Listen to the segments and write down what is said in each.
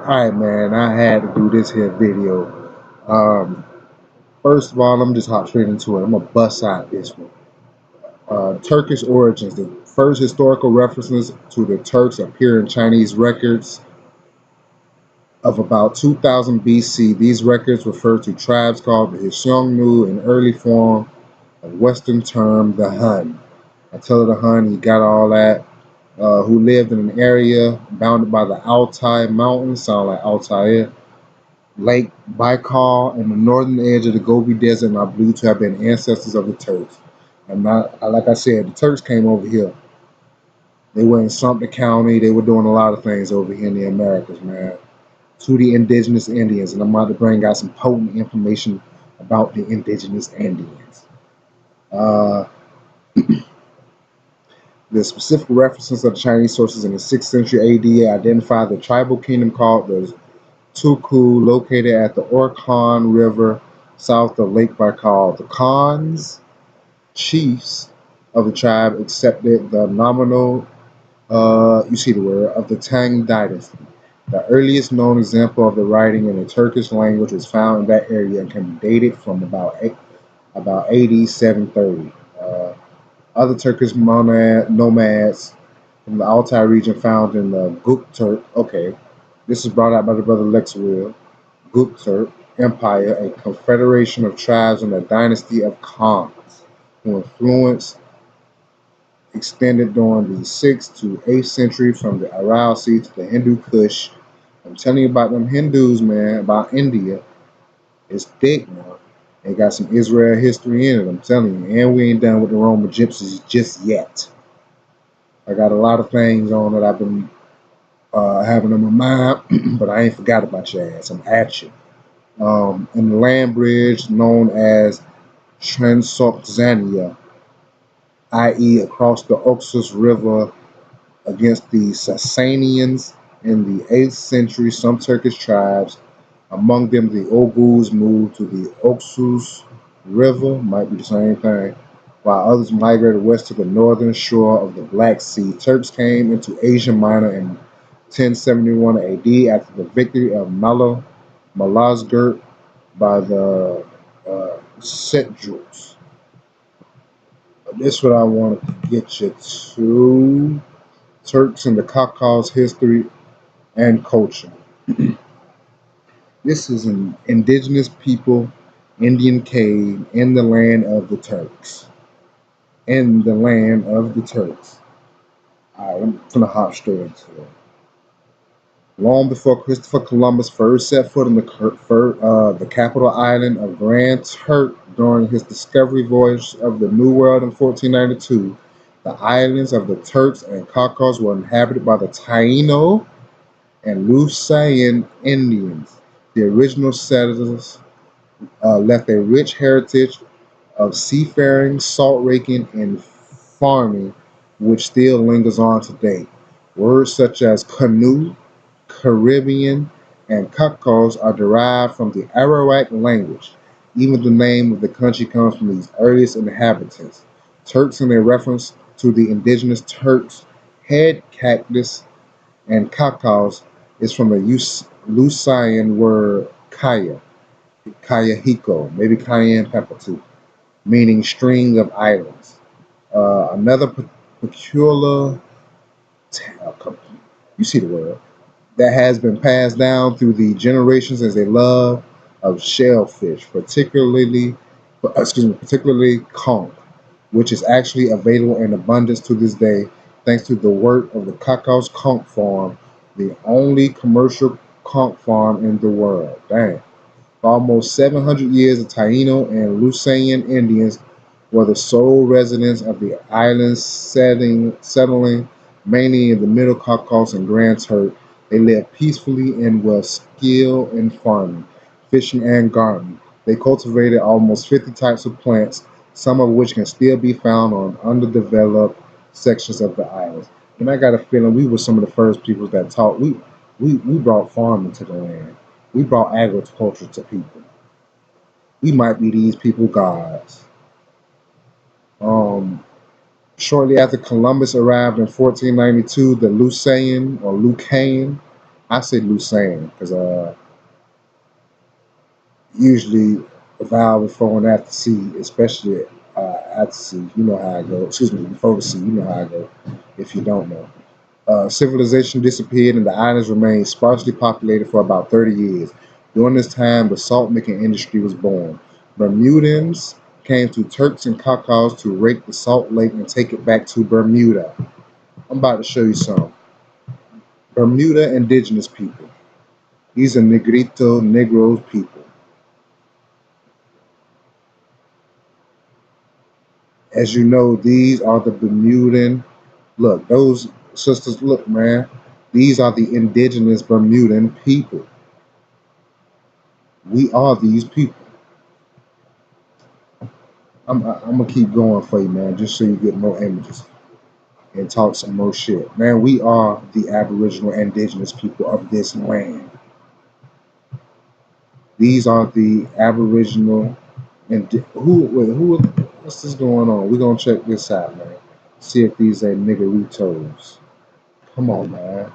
Alright, man, I had to do this here video. Um, First of all, I'm just hop straight into it. I'm gonna bust out this one. Turkish origins. The first historical references to the Turks appear in Chinese records of about 2000 BC. These records refer to tribes called the Xiongnu, an early form of Western term, the Hun. Attila the Hun, he got all that. Who lived in an area bounded by the Altai Mountains, sound like Altair, Lake Baikal, and the northern edge of the Gobi Desert, and are believed to have been ancestors of the Turks. And like I said, the Turks came over here. They were in Sumter County. They were doing a lot of things over here in the Americas, man. To the indigenous Indians, and I'm about to bring out some potent information about the indigenous Indians. Uh, the specific references of the Chinese sources in the 6th century AD identify the tribal kingdom called the Tuku, located at the Orkhon River south of Lake Baikal. The Khans, chiefs of the tribe, accepted the nominal, you see the word, of the Tang dynasty. The earliest known example of the writing in the Turkish language was found in that area and can be dated from about AD 730. Other Turkish nomads from the Altai region found in the Turk. Okay, this is brought out by the brother Lex Will. Turk Empire, a confederation of tribes in the dynasty of Khans, whose influence extended during the 6th to 8th century from the Aral Sea to the Hindu Kush. I'm telling you about them Hindus, man, about India. It's thick, man. They got some Israel history in it, I'm telling you. And we ain't done with the Roman gypsies just yet. I got a lot of things on that I've been having on my mind, but I ain't forgot about your ass. I'm at you. In the land bridge known as Transoxania, i.e., across the Oxus River against the Sasanians in the 8th century. Some Turkish tribes, among them the Oghuz, moved to the Oxus River, might be the same thing, while others migrated west to the northern shore of the Black Sea. Turks came into Asia Minor in 1071 AD after the victory of Malazgirt by the Seljuks. This is what I want to get you to. Turks and the Caucasus history and culture. This is an indigenous people, Indian cave in the land of the Turks. In the land of the Turks. Alright, I'm gonna hop straight into it. Long before Christopher Columbus first set foot on the capital island of Grand Turk during his discovery voyage of the New World in 1492, the islands of the Turks and Caicos were inhabited by the Taino and Lusayan Indians. The original settlers left a rich heritage of seafaring, salt raking, and farming, which still lingers on today. Words such as canoe, Caribbean, and Caicos are derived from the Arawak language. Even the name of the country comes from these earliest inhabitants. Turks, in their reference to the indigenous Turks' head cactus, and Caicos is from the Lusayan word kaya, kayahiko, maybe cayenne pepper too, meaning string of islands. Another peculiar, you see the word, that has been passed down through the generations as a love of shellfish, particularly conch, which is actually available in abundance to this day, thanks to the work of the Cacos Conch Farm, the only commercial conch farm in the world. Dang. For almost 700 years, the Taino and Lusayan Indians were the sole residents of the islands, settling mainly in the Middle Caucasus and Grand Turk. They lived peacefully and were skilled in farming, fishing, and gardening. They cultivated almost 50 types of plants, some of which can still be found on underdeveloped sections of the islands. And I got a feeling we were some of the first people that taught. We brought farming to the land. We brought agriculture to people. We might be these people gods. Um, Shortly after Columbus arrived in 1492, the Lusayan or Lucayan I say Lucerne because usually the vowel is thrown at the sea, especially at sea. You know how I go. Excuse me, before the sea. You know how I go. If you don't know, civilization disappeared and the islands remained sparsely populated for about 30 years. During this time, the salt making industry was born. Bermudans came to Turks and Caicos to rake the salt lake and take it back to Bermuda. I'm about to show you some. Bermuda indigenous people. These are Negroes people. As you know, these are the Bermudan. Look, those sisters, look, man. These are the indigenous Bermudan people. We are these people. I'm gonna keep going for you, man, just so you get more images and talk some more shit. Man, we are the Aboriginal indigenous people of this land. These are the Aboriginal and what's this going on? We're gonna check this out, man. See if these are niggeritos. Come on, man.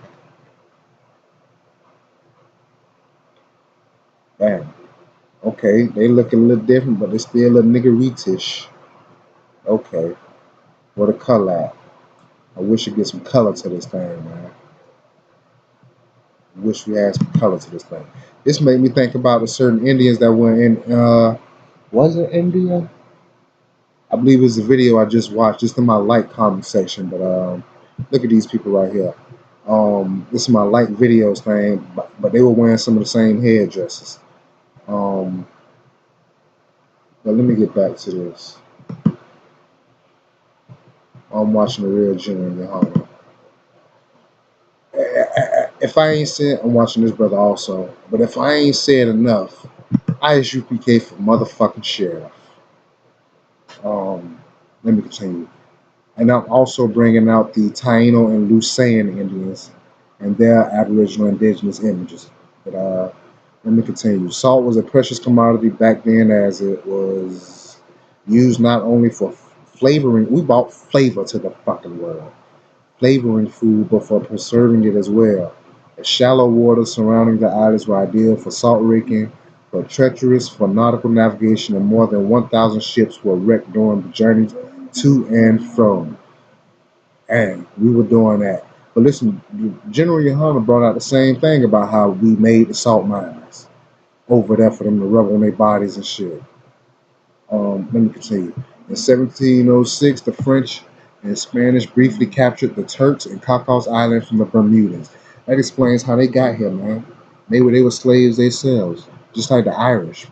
Bam. Okay, they look a little different, but they still a niggeritish. Okay, where the color at? I wish you get some color to this thing, man. Wish we had some color to this thing. This made me think about the certain Indians that were in was it India? I believe it was a video I just watched, just in my like comment section. But look at these people right here. This is my like videos thing, but they were wearing some of the same hairdresses. Um, but let me get back to this. I'm watching the real genuine Yohana. If I ain't said, I'm watching this brother also. But if I ain't said enough, ISUPK for motherfucking sheriff. Um, let me continue. And I'm also bringing out the Taino and Lusayan Indians and their Aboriginal indigenous images. But let me continue. Salt was a precious commodity back then, as it was used not only for flavoring. We brought flavor to the fucking world, flavoring food, but for preserving it as well. The shallow waters surrounding the islands were ideal for salt raking, but treacherous for nautical navigation, and more than 1,000 ships were wrecked during the journeys to and from. And we were doing that. But listen, General Yohana brought out the same thing about how we made the salt mines over there for them to rub on their bodies and shit. Let me continue. In 1706, the French and Spanish briefly captured the Turks and Caicos Island from the Bermudans. That explains how they got here, man. They were slaves themselves, just like the Irish.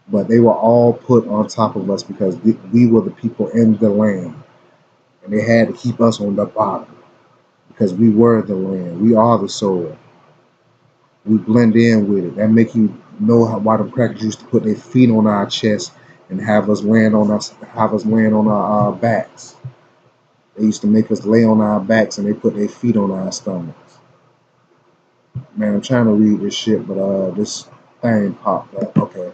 But they were all put on top of us because we were the people in the land. And they had to keep us on the bottom because we were the land. We are the soil. We blend in with it. That make you know why the crackers used to put their feet on our chest and have us land on our backs. They used to make us lay on our backs and they put their feet on our stomachs. Man, I'm trying to read this shit, but this thing popped up. Okay.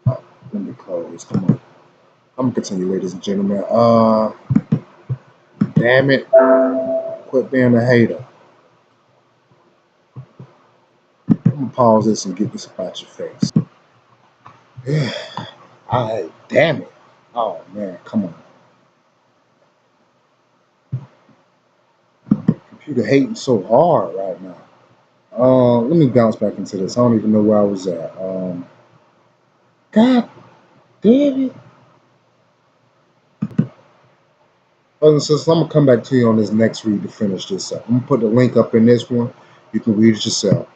Let me close. Come on. I'm gonna continue, ladies and gentlemen. Damn it. Quit being a hater. I'm gonna pause this and get this about your face. Yeah. Damn it. Oh man, come on. Computer hating so hard right now. Let me bounce back into this. I don't even know where I was at. God damn it. Brothers and sisters, I'm gonna come back to you on this next read to finish this up. I'm gonna put the link up in this one. You can read it yourself.